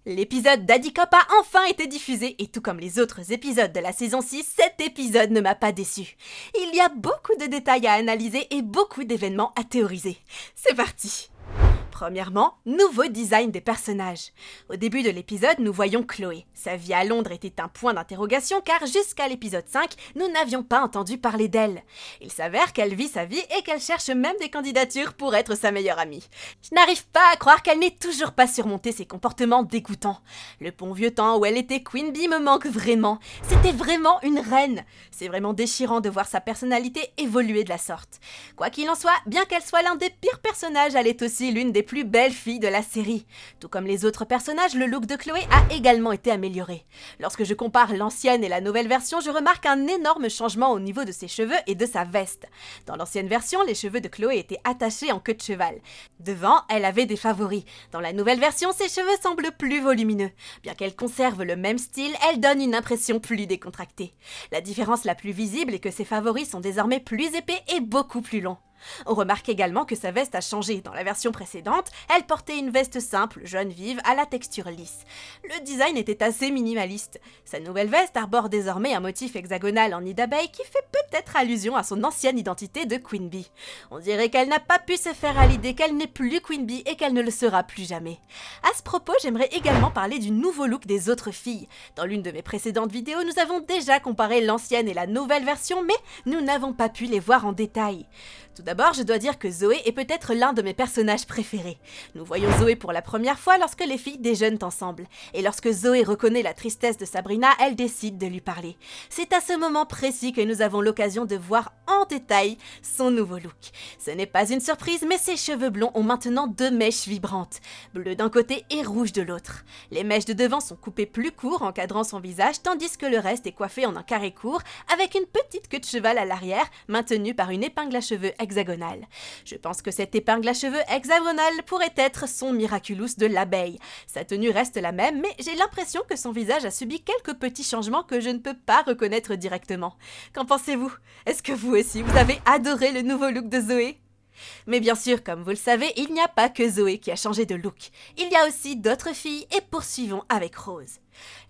L'épisode d'Adi Cop a enfin été diffusé et tout comme les autres épisodes de la saison 6, cet épisode ne m'a pas déçu. Il y a beaucoup de détails à analyser et beaucoup d'événements à théoriser. C'est parti! Premièrement, nouveau design des personnages. Au début de l'épisode, nous voyons Chloé. Sa vie à Londres était un point d'interrogation car jusqu'à l'épisode 5, nous n'avions pas entendu parler d'elle. Il s'avère qu'elle vit sa vie et qu'elle cherche même des candidatures pour être sa meilleure amie. Je n'arrive pas à croire qu'elle n'ait toujours pas surmonté ses comportements dégoûtants. Le bon vieux temps où elle était Queen Bee me manque vraiment. C'était vraiment une reine. C'est vraiment déchirant de voir sa personnalité évoluer de la sorte. Quoi qu'il en soit, bien qu'elle soit l'un des pires personnages, elle est aussi l'une des plus belles filles de la série. Tout comme les autres personnages, le look de Chloé a également été amélioré. Lorsque je compare l'ancienne et la nouvelle version, je remarque un énorme changement au niveau de ses cheveux et de sa veste. Dans l'ancienne version, les cheveux de Chloé étaient attachés en queue de cheval. Devant, elle avait des favoris. Dans la nouvelle version, ses cheveux semblent plus volumineux. Bien qu'elle conserve le même style, elle donne une impression plus décontractée. La différence la plus visible est que ses favoris sont désormais plus épais et beaucoup plus longs. On remarque également que sa veste a changé. Dans la version précédente, elle portait une veste simple, jaune vive, à la texture lisse. Le design était assez minimaliste. Sa nouvelle veste arbore désormais un motif hexagonal en nid d'abeille qui fait peut-être allusion à son ancienne identité de Queen Bee. On dirait qu'elle n'a pas pu se faire à l'idée qu'elle n'est plus Queen Bee et qu'elle ne le sera plus jamais. À ce propos, j'aimerais également parler du nouveau look des autres filles. Dans l'une de mes précédentes vidéos, nous avons déjà comparé l'ancienne et la nouvelle version, mais nous n'avons pas pu les voir en détail. Tout d'abord, je dois dire que Zoé est peut-être l'un de mes personnages préférés. Nous voyons Zoé pour la première fois lorsque les filles déjeunent ensemble. Et lorsque Zoé reconnaît la tristesse de Sabrina, elle décide de lui parler. C'est à ce moment précis que nous avons l'occasion de voir en détail son nouveau look. Ce n'est pas une surprise, mais ses cheveux blonds ont maintenant 2 mèches vibrantes, bleues d'un côté et rouges de l'autre. Les mèches de devant sont coupées plus court, encadrant son visage, tandis que le reste est coiffé en un carré court, avec une petite queue de cheval à l'arrière, maintenue par une épingle à cheveux hexagonale. Je pense que cette épingle à cheveux hexagonale pourrait être son miraculous de l'abeille. Sa tenue reste la même, mais j'ai l'impression que son visage a subi quelques petits changements que je ne peux pas reconnaître directement. Qu'en pensez-vous? Est-ce que vous aussi, vous avez adoré le nouveau look de Zoé? Mais bien sûr, comme vous le savez, il n'y a pas que Zoé qui a changé de look. Il y a aussi d'autres filles et poursuivons avec Rose.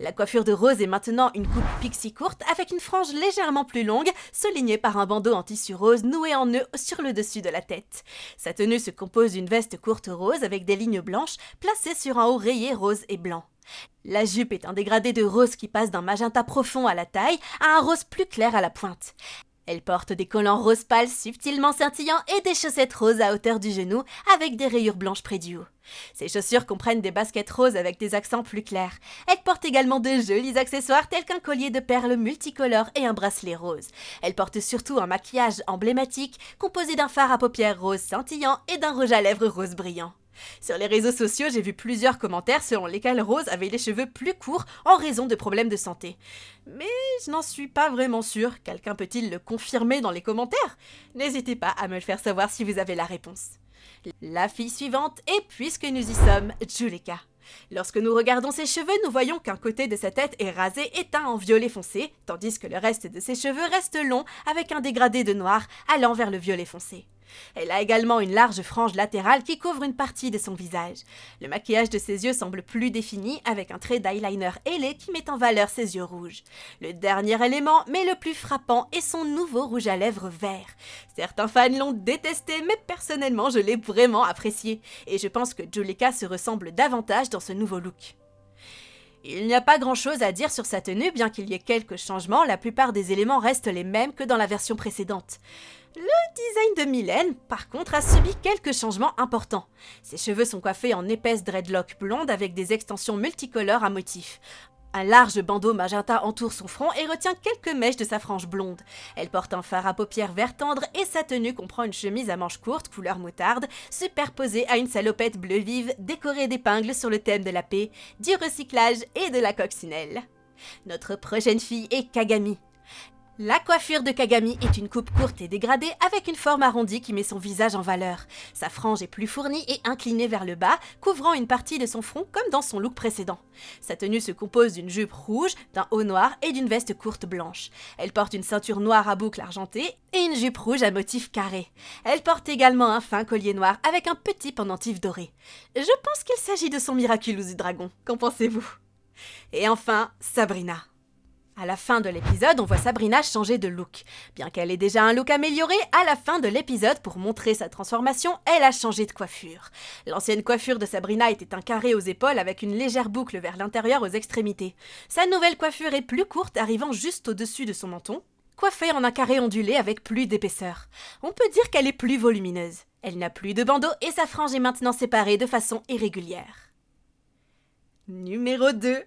La coiffure de Rose est maintenant une coupe pixie courte avec une frange légèrement plus longue, soulignée par un bandeau en tissu rose noué en nœud sur le dessus de la tête. Sa tenue se compose d'une veste courte rose avec des lignes blanches placées sur un haut rayé rose et blanc. La jupe est un dégradé de rose qui passe d'un magenta profond à la taille à un rose plus clair à la pointe. Elle porte des collants rose pâle subtilement scintillants et des chaussettes roses à hauteur du genou avec des rayures blanches près du haut. Ses chaussures comprennent des baskets roses avec des accents plus clairs. Elle porte également de jolis accessoires tels qu'un collier de perles multicolores et un bracelet rose. Elle porte surtout un maquillage emblématique composé d'un fard à paupières rose scintillant et d'un rouge à lèvres rose brillant. Sur les réseaux sociaux, j'ai vu plusieurs commentaires selon lesquels Rose avait les cheveux plus courts en raison de problèmes de santé. Mais je n'en suis pas vraiment sûre. Quelqu'un peut-il le confirmer dans les commentaires? N'hésitez pas à me le faire savoir si vous avez la réponse. La fille suivante est, puisque nous y sommes, Juleka. Lorsque nous regardons ses cheveux, nous voyons qu'un côté de sa tête est rasé et teint en violet foncé, tandis que le reste de ses cheveux reste long avec un dégradé de noir allant vers le violet foncé. Elle a également une large frange latérale qui couvre une partie de son visage. Le maquillage de ses yeux semble plus défini avec un trait d'eyeliner ailé qui met en valeur ses yeux rouges. Le dernier élément, mais le plus frappant, est son nouveau rouge à lèvres vert. Certains fans l'ont détesté, mais personnellement je l'ai vraiment apprécié. Et je pense que Juleka se ressemble davantage dans ce nouveau look. Il n'y a pas grand-chose à dire sur sa tenue, bien qu'il y ait quelques changements, la plupart des éléments restent les mêmes que dans la version précédente. Le design de Mylène, par contre, a subi quelques changements importants. Ses cheveux sont coiffés en épaisses dreadlocks blondes avec des extensions multicolores à motifs. Un large bandeau magenta entoure son front et retient quelques mèches de sa frange blonde. Elle porte un fard à paupières vert tendre et sa tenue comprend une chemise à manches courtes couleur moutarde, superposée à une salopette bleu vive décorée d'épingles sur le thème de la paix, du recyclage et de la coccinelle. Notre prochaine fille est Kagami. La coiffure de Kagami est une coupe courte et dégradée avec une forme arrondie qui met son visage en valeur. Sa frange est plus fournie et inclinée vers le bas, couvrant une partie de son front comme dans son look précédent. Sa tenue se compose d'une jupe rouge, d'un haut noir et d'une veste courte blanche. Elle porte une ceinture noire à boucles argentées et une jupe rouge à motif carré. Elle porte également un fin collier noir avec un petit pendentif doré. Je pense qu'il s'agit de son Miraculous du dragon. Qu'en pensez-vous? Et enfin, Sabrina. À la fin de l'épisode, on voit Sabrina changer de look. Bien qu'elle ait déjà un look amélioré, à la fin de l'épisode, pour montrer sa transformation, elle a changé de coiffure. L'ancienne coiffure de Sabrina était un carré aux épaules avec une légère boucle vers l'intérieur aux extrémités. Sa nouvelle coiffure est plus courte, arrivant juste au-dessus de son menton, coiffée en un carré ondulé avec plus d'épaisseur. On peut dire qu'elle est plus volumineuse. Elle n'a plus de bandeau et sa frange est maintenant séparée de façon irrégulière. Numéro 2.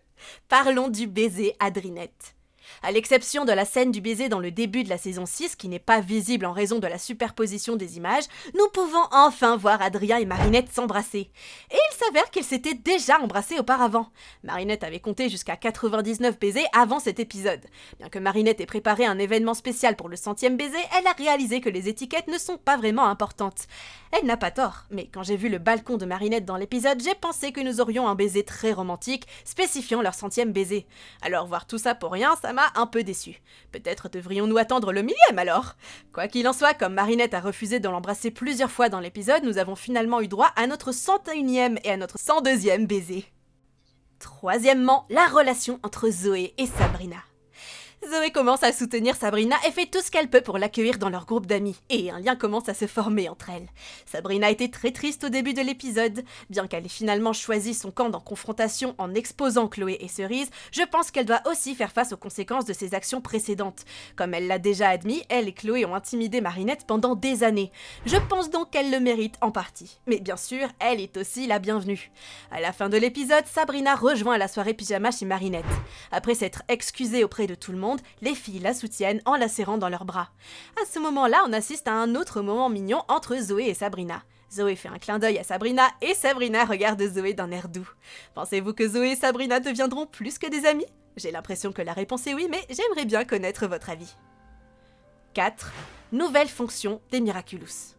Parlons du baiser Adrinette. À l'exception de la scène du baiser dans le début de la saison 6, qui n'est pas visible en raison de la superposition des images, nous pouvons enfin voir Adrien et Marinette s'embrasser. Et il s'avère qu'ils s'étaient déjà embrassés auparavant. Marinette avait compté jusqu'à 99 baisers avant cet épisode. Bien que Marinette ait préparé un événement spécial pour le 100e baiser, elle a réalisé que les étiquettes ne sont pas vraiment importantes. Elle n'a pas tort, mais quand j'ai vu le balcon de Marinette dans l'épisode, j'ai pensé que nous aurions un baiser très romantique, spécifiant leur 100e baiser. Alors voir tout ça pour rien, ça m'a un peu déçu. Peut-être devrions-nous attendre le 1000e alors? Quoi qu'il en soit, comme Marinette a refusé de l'embrasser plusieurs fois dans l'épisode, nous avons finalement eu droit à notre 101e et à notre 102e baiser. Troisièmement, la relation entre Zoé et Sabrina. Zoé commence à soutenir Sabrina et fait tout ce qu'elle peut pour l'accueillir dans leur groupe d'amis, et un lien commence à se former entre elles. Sabrina était très triste au début de l'épisode. Bien qu'elle ait finalement choisi son camp dans confrontation en exposant Chloé et Cerise, je pense qu'elle doit aussi faire face aux conséquences de ses actions précédentes. Comme elle l'a déjà admis, elle et Chloé ont intimidé Marinette pendant des années. Je pense donc qu'elle le mérite en partie. Mais bien sûr, elle est aussi la bienvenue. À la fin de l'épisode, Sabrina rejoint la soirée pyjama chez Marinette. Après s'être excusée auprès de tout le monde, les filles la soutiennent en la serrant dans leurs bras. À ce moment-là, on assiste à un autre moment mignon entre Zoé et Sabrina. Zoé fait un clin d'œil à Sabrina et Sabrina regarde Zoé d'un air doux. Pensez-vous que Zoé et Sabrina deviendront plus que des amis? J'ai l'impression que la réponse est oui, mais j'aimerais bien connaître votre avis. 4. Nouvelle fonction des Miraculous.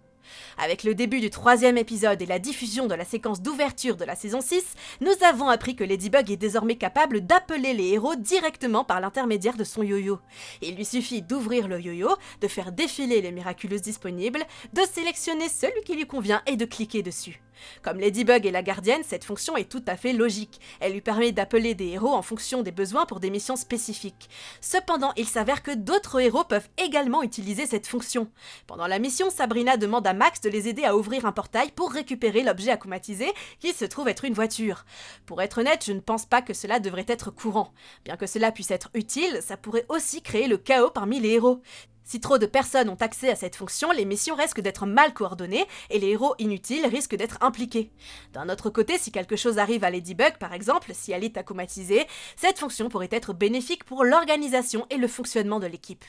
Avec le début du 3e épisode et la diffusion de la séquence d'ouverture de la saison 6, nous avons appris que Ladybug est désormais capable d'appeler les héros directement par l'intermédiaire de son yo-yo. Il lui suffit d'ouvrir le yo-yo, de faire défiler les Miraculous disponibles, de sélectionner celui qui lui convient et de cliquer dessus. Comme Ladybug est la gardienne, cette fonction est tout à fait logique. Elle lui permet d'appeler des héros en fonction des besoins pour des missions spécifiques. Cependant, il s'avère que d'autres héros peuvent également utiliser cette fonction. Pendant la mission, Sabrina demande à Max de les aider à ouvrir un portail pour récupérer l'objet akumatisé qui se trouve être une voiture. Pour être honnête, je ne pense pas que cela devrait être courant. Bien que cela puisse être utile, ça pourrait aussi créer le chaos parmi les héros. Si trop de personnes ont accès à cette fonction, les missions risquent d'être mal coordonnées et les héros inutiles risquent d'être impliqués. D'un autre côté, si quelque chose arrive à Ladybug, par exemple, si elle est akumatisée, cette fonction pourrait être bénéfique pour l'organisation et le fonctionnement de l'équipe.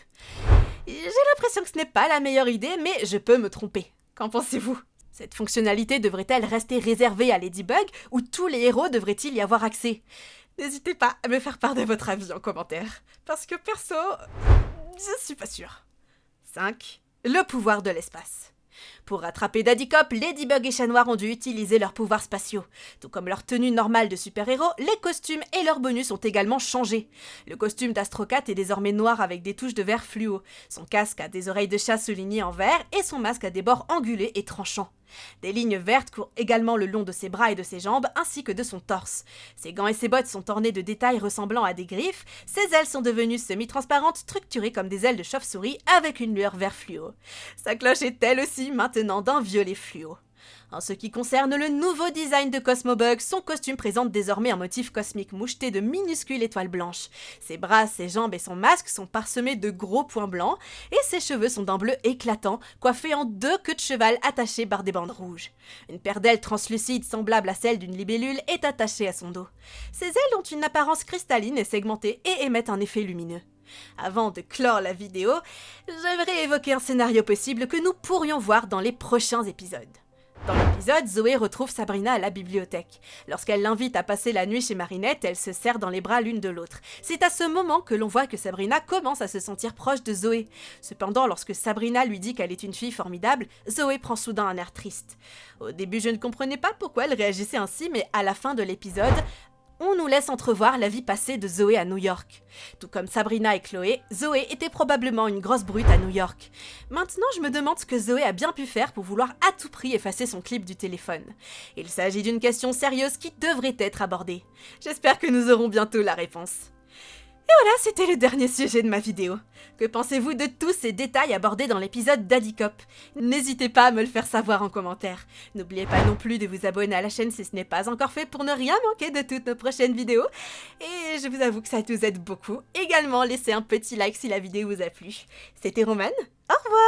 J'ai l'impression que ce n'est pas la meilleure idée, mais je peux me tromper. Qu'en pensez-vous? Cette fonctionnalité devrait-elle rester réservée à Ladybug ou tous les héros devraient-ils y avoir accès? N'hésitez pas à me faire part de votre avis en commentaire, parce que perso, je suis pas sûre. 5. Le pouvoir de l'espace. Pour rattraper Daddy Cop, Ladybug et Chat Noir ont dû utiliser leurs pouvoirs spatiaux. Tout comme leur tenue normale de super-héros, les costumes et leurs bonus ont également changé. Le costume d'Astro Cat est désormais noir avec des touches de vert fluo. Son casque a des oreilles de chat soulignées en vert et son masque a des bords angulés et tranchants. Des lignes vertes courent également le long de ses bras et de ses jambes, ainsi que de son torse. Ses gants et ses bottes sont ornés de détails ressemblant à des griffes, ses ailes sont devenues semi-transparentes, structurées comme des ailes de chauve-souris, avec une lueur vert fluo. Sa cloche est elle aussi maintenant d'un violet fluo. En ce qui concerne le nouveau design de Cosmobug, son costume présente désormais un motif cosmique moucheté de minuscules étoiles blanches. Ses bras, ses jambes et son masque sont parsemés de gros points blancs et ses cheveux sont d'un bleu éclatant, coiffés en 2 queues de cheval attachées par des bandes rouges. Une paire d'ailes translucides semblable à celle d'une libellule est attachée à son dos. Ses ailes ont une apparence cristalline et segmentée et émettent un effet lumineux. Avant de clore la vidéo, j'aimerais évoquer un scénario possible que nous pourrions voir dans les prochains épisodes. Dans l'épisode, Zoé retrouve Sabrina à la bibliothèque. Lorsqu'elle l'invite à passer la nuit chez Marinette, elle se serre dans les bras l'une de l'autre. C'est à ce moment que l'on voit que Sabrina commence à se sentir proche de Zoé. Cependant, lorsque Sabrina lui dit qu'elle est une fille formidable, Zoé prend soudain un air triste. Au début, je ne comprenais pas pourquoi elle réagissait ainsi, mais à la fin de l'épisode, on nous laisse entrevoir la vie passée de Zoé à New York. Tout comme Sabrina et Chloé, Zoé était probablement une grosse brute à New York. Maintenant, je me demande ce que Zoé a bien pu faire pour vouloir à tout prix effacer son clip du téléphone. Il s'agit d'une question sérieuse qui devrait être abordée. J'espère que nous aurons bientôt la réponse. Et voilà, c'était le dernier sujet de ma vidéo. Que pensez-vous de tous ces détails abordés dans l'épisode d'Addy Cop? N'hésitez pas à me le faire savoir en commentaire. N'oubliez pas non plus de vous abonner à la chaîne si ce n'est pas encore fait pour ne rien manquer de toutes nos prochaines vidéos. Et je vous avoue que ça nous aide beaucoup. Également, laissez un petit like si la vidéo vous a plu. C'était Romane, au revoir!